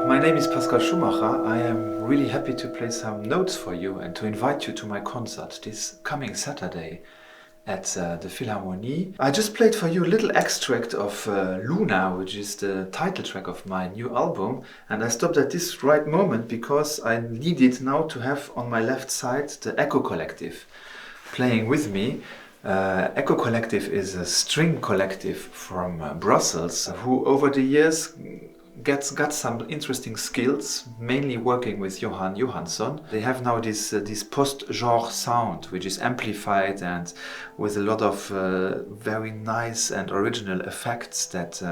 My name is Pascal Schumacher. I am really happy to play some notes for you and to invite you to my concert this coming Saturday at the Philharmonie. I just played for you a little extract of Luna, which is the title track of my new album, and I stopped at this right moment because I needed now to have on my left side the Echo Collective playing with me. Echo Collective is a string collective from Brussels who over the years got some interesting skills, mainly working with Johan Johansson. They have now this post-genre sound, which is amplified and with a lot of very nice and original effects that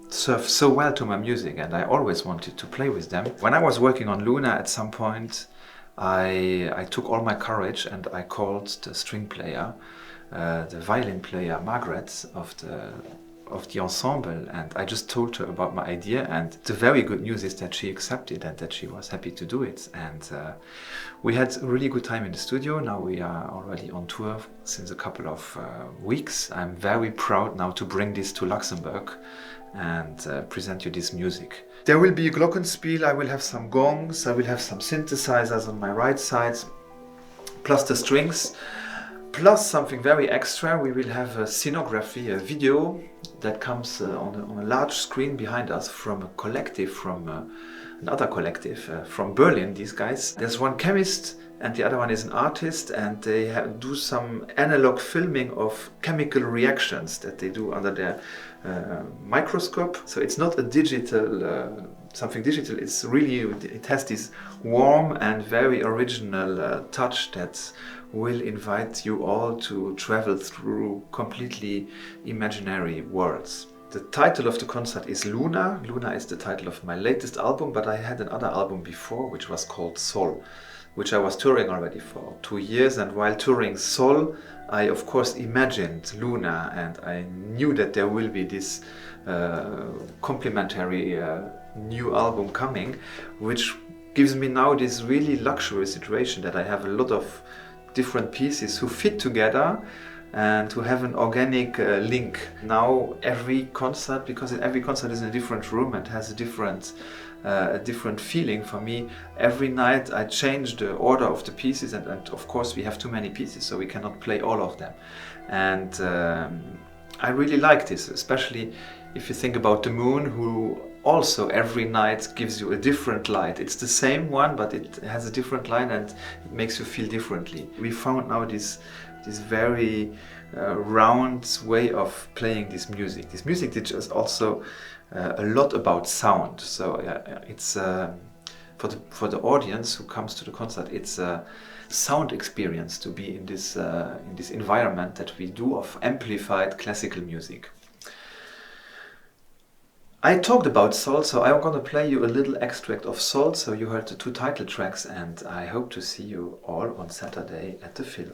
serve so well to my music, and I always wanted to play with them. When I was working on Luna at some point, I took all my courage and I called the string player, the violin player Margaret of the ensemble, and I just told her about my idea, and the very good news is that she accepted and that she was happy to do it, and we had a really good time in the studio. Now we are already on tour since a couple of weeks. I'm very proud now to bring this to Luxembourg and present you this music. There will be a glockenspiel, I will have some gongs, I will have some synthesizers on my right side, plus the strings. Plus something very extra, we will have a scenography, a video that comes on a large screen behind us from a collective, from another collective from Berlin, these guys. There's one chemist and the other one is an artist, and they do some analog filming of chemical reactions that they do under their microscope. So it's not a digital, something digital, it's really, it has this warm and very original touch that will invite you all to travel through completely imaginary worlds. The title of the concert is Luna. Luna is the title of my latest album, but I had another album before which was called Sol, which I was touring already for 2 years, and while touring Sol, I of course imagined Luna, and I knew that there will be this complementary new album coming, which gives me now this really luxurious situation that I have a lot of different pieces who fit together and to have an organic link. Now every concert, because every concert is in a different room and has a different feeling for me, every night I change the order of the pieces, and of course we have too many pieces, so we cannot play all of them. And I really like this, especially if you think about the moon, who also every night gives you a different light. It's the same one, but it has a different light and it makes you feel differently. We found now this very round way of playing this music. This music teaches also a lot about sound. So it's for the audience who comes to the concert, it's a sound experience to be in this environment that we do of amplified classical music. I talked about Sol, so I'm going to play you a little extract of Sol, so you heard the 2 title tracks, and I hope to see you all on Saturday at the Phil.